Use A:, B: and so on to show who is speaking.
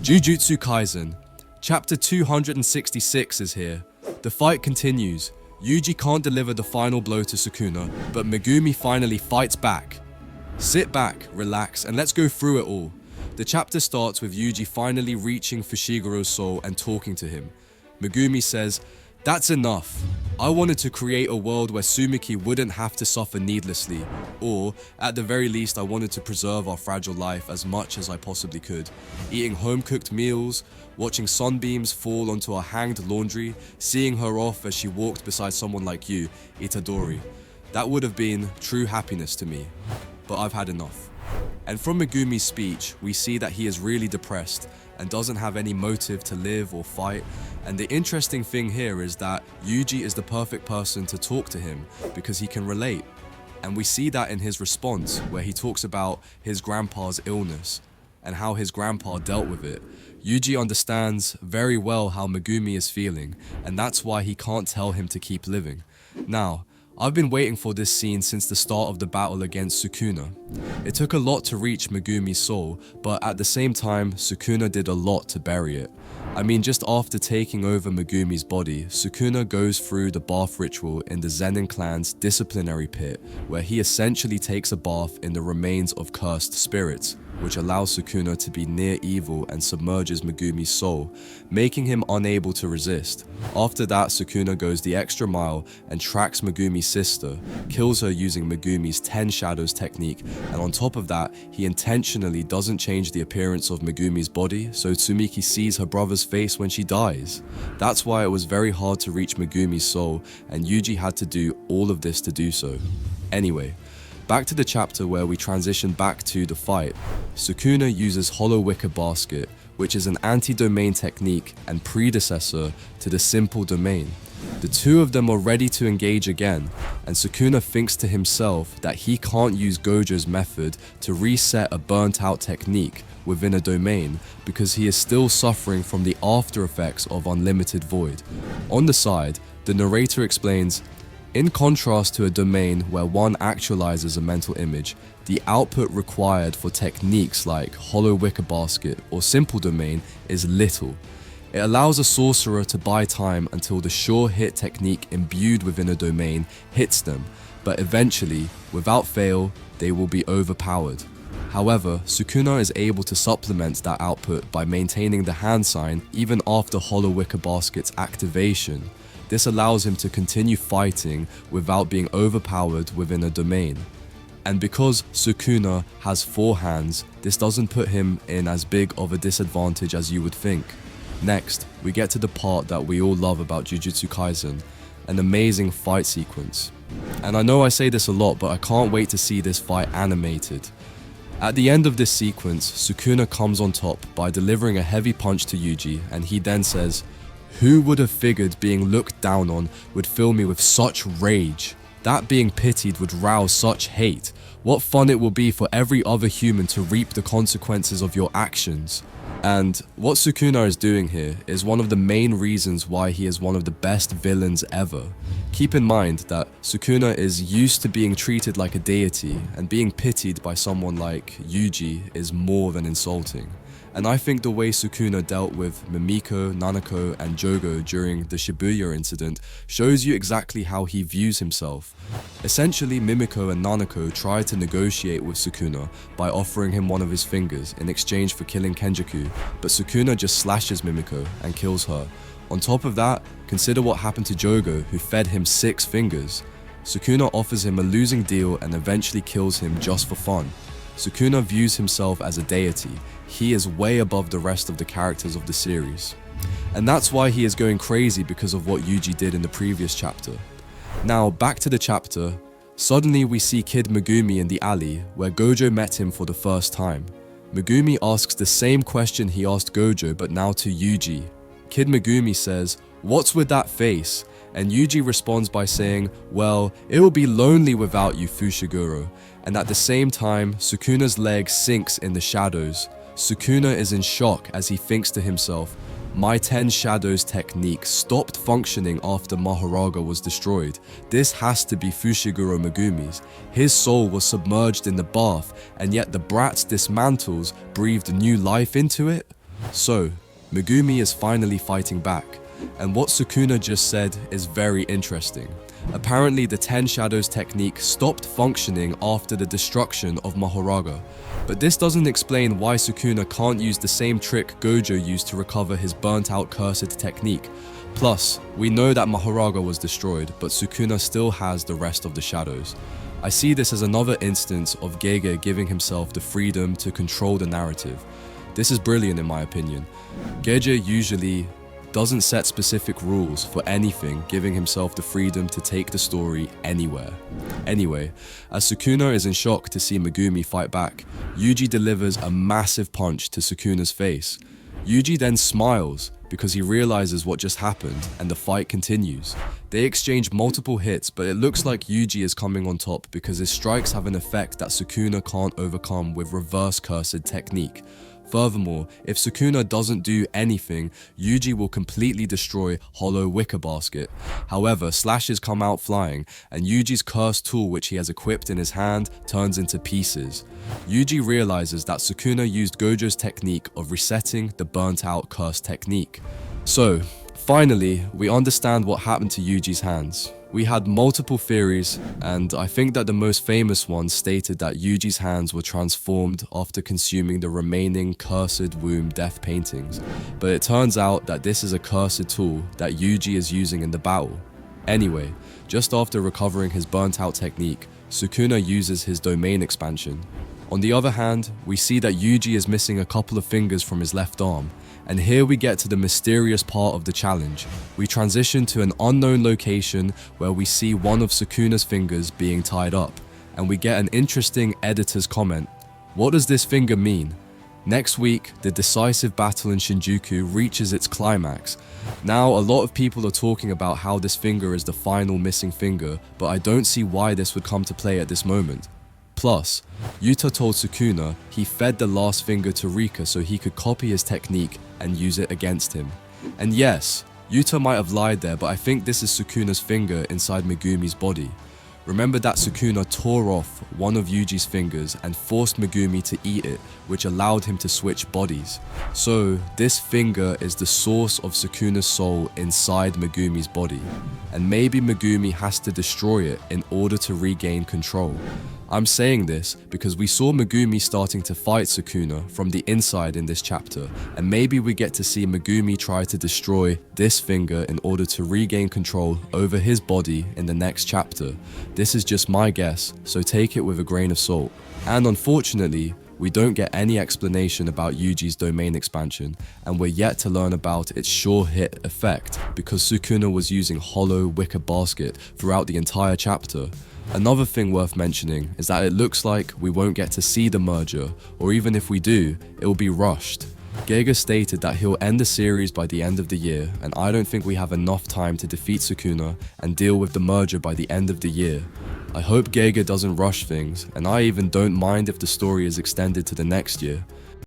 A: Jujutsu Kaisen. Chapter 266 is here. The fight continues. Yuji can't deliver the final blow to Sukuna, but Megumi finally fights back. Sit back, relax, and let's go through it all. The chapter starts with Yuji finally reaching Fushiguro's soul and talking to him. Megumi says, "That's enough. I wanted to create a world where Sumiki wouldn't have to suffer needlessly, or at the very least I wanted to preserve our fragile life as much as I possibly could. Eating home-cooked meals, watching sunbeams fall onto our hanged laundry, seeing her off as she walked beside someone like you, Itadori. That would have been true happiness to me, but I've had enough." And from Megumi's speech, we see that he is really depressed and doesn't have any motive to live or fight. And the interesting thing here is that Yuji is the perfect person to talk to him because he can relate. And we see that in his response where he talks about his grandpa's illness and how his grandpa dealt with it. Yuji understands very well how Megumi is feeling, and that's why he can't tell him to keep living. Now, I've been waiting for this scene since the start of the battle against Sukuna. It took a lot to reach Megumi's soul, but at the same time, Sukuna did a lot to bury it. I mean, just after taking over Megumi's body, Sukuna goes through the bath ritual in the Zenin clan's disciplinary pit, where he essentially takes a bath in the remains of cursed spirits, which allows Sukuna to be near evil and submerges Megumi's soul, making him unable to resist. After that, Sukuna goes the extra mile and tracks Megumi's sister, kills her using Megumi's 10 Shadows technique, and on top of that, he intentionally doesn't change the appearance of Megumi's body so Tsumiki sees her brother's face when she dies. That's why it was very hard to reach Megumi's soul, and Yuji had to do all of this to do so. Anyway, back to the chapter where we transition back to the fight. Sukuna uses Hollow Wicker Basket, which is an anti-domain technique and predecessor to the simple domain. The two of them are ready to engage again, and Sukuna thinks to himself that he can't use Gojo's method to reset a burnt out technique within a domain because he is still suffering from the after effects of Unlimited Void. On the side, the narrator explains, in contrast to a domain where one actualizes a mental image, the output required for techniques like Hollow Wicker Basket or Simple Domain is little. It allows a sorcerer to buy time until the sure hit technique imbued within a domain hits them, but eventually, without fail, they will be overpowered. However, Sukuna is able to supplement that output by maintaining the hand sign even after Hollow Wicker Basket's activation. This allows him to continue fighting without being overpowered within a domain. And because Sukuna has 4 hands, this doesn't put him in as big of a disadvantage as you would think. Next, we get to the part that we all love about Jujutsu Kaisen, an amazing fight sequence. And I know I say this a lot, but I can't wait to see this fight animated. At the end of this sequence, Sukuna comes on top by delivering a heavy punch to Yuji, and he then says, "Who would have figured being looked down on would fill me with such rage? That being pitied would rouse such hate. What fun it will be for every other human to reap the consequences of your actions." And what Sukuna is doing here is one of the main reasons why he is one of the best villains ever. Keep in mind that Sukuna is used to being treated like a deity, and being pitied by someone like Yuji is more than insulting. And I think the way Sukuna dealt with Mimiko, Nanako, and Jogo during the Shibuya incident shows you exactly how he views himself. Essentially, Mimiko and Nanako try to negotiate with Sukuna by offering him one of his fingers in exchange for killing Kenjaku, but Sukuna just slashes Mimiko and kills her. On top of that, consider what happened to Jogo, who fed him 6 fingers. Sukuna offers him a losing deal and eventually kills him just for fun. Sukuna views himself as a deity. He is way above the rest of the characters of the series. And that's why he is going crazy because of what Yuji did in the previous chapter. Now, back to the chapter. Suddenly we see Kid Megumi in the alley, where Gojo met him for the first time. Megumi asks the same question he asked Gojo, but now to Yuji. Kid Megumi says, "What's with that face?" And Yuji responds by saying, "Well, it will be lonely without you, Fushiguro." And at the same time, Sukuna's leg sinks in the shadows. Sukuna is in shock as he thinks to himself, "My 10 Shadows technique stopped functioning after Mahoraga was destroyed. This has to be Fushiguro Megumi's. His soul was submerged in the bath, and yet the brat's dismantles breathed new life into it?" So, Megumi is finally fighting back, and what Sukuna just said is very interesting. Apparently the 10 Shadows technique stopped functioning after the destruction of Mahoraga, but this doesn't explain why Sukuna can't use the same trick Gojo used to recover his burnt out cursed technique. Plus, we know that Mahoraga was destroyed, but Sukuna still has the rest of the shadows. I see this as another instance of Gege giving himself the freedom to control the narrative. This is brilliant in my opinion. Gege usually doesn't set specific rules for anything, giving himself the freedom to take the story anywhere. Anyway, as Sukuna is in shock to see Megumi fight back, Yuji delivers a massive punch to Sukuna's face. Yuji then smiles because he realizes what just happened and the fight continues. They exchange multiple hits, but it looks like Yuji is coming on top because his strikes have an effect that Sukuna can't overcome with reverse cursed technique. Furthermore, if Sukuna doesn't do anything, Yuji will completely destroy Hollow Wicker Basket. However, slashes come out flying, and Yuji's cursed tool which he has equipped in his hand turns into pieces. Yuji realizes that Sukuna used Gojo's technique of resetting the burnt out curse technique. So, finally, we understand what happened to Yuji's hands. We had multiple theories, and I think that the most famous one stated that Yuji's hands were transformed after consuming the remaining Cursed Womb death paintings, but it turns out that this is a cursed tool that Yuji is using in the battle. Anyway, just after recovering his burnt out technique, Sukuna uses his domain expansion. On the other hand, we see that Yuji is missing a couple of fingers from his left arm, and here we get to the mysterious part of the challenge. We transition to an unknown location where we see one of Sukuna's fingers being tied up, and we get an interesting editor's comment. What does this finger mean? Next week, the decisive battle in Shinjuku reaches its climax. Now, a lot of people are talking about how this finger is the final missing finger, but I don't see why this would come to play at this moment. Plus, Yuta told Sukuna he fed the last finger to Rika so he could copy his technique and use it against him. And yes, Yuta might have lied there, but I think this is Sukuna's finger inside Megumi's body. Remember that Sukuna tore off one of Yuji's fingers and forced Megumi to eat it, which allowed him to switch bodies. So, this finger is the source of Sukuna's soul inside Megumi's body, and maybe Megumi has to destroy it in order to regain control. I'm saying this because we saw Megumi starting to fight Sukuna from the inside in this chapter, and maybe we get to see Megumi try to destroy this finger in order to regain control over his body in the next chapter. This is just my guess, so take it with a grain of salt. And unfortunately, we don't get any explanation about Yuji's domain expansion, and we're yet to learn about its sure hit effect because Sukuna was using Hollow Wicker Basket throughout the entire chapter. Another thing worth mentioning is that it looks like we won't get to see the merger, or even if we do, it will be rushed. Gege stated that he'll end the series by the end of the year, and I don't think we have enough time to defeat Sukuna and deal with the merger by the end of the year. I hope Gege doesn't rush things, and I even don't mind if the story is extended to the next year.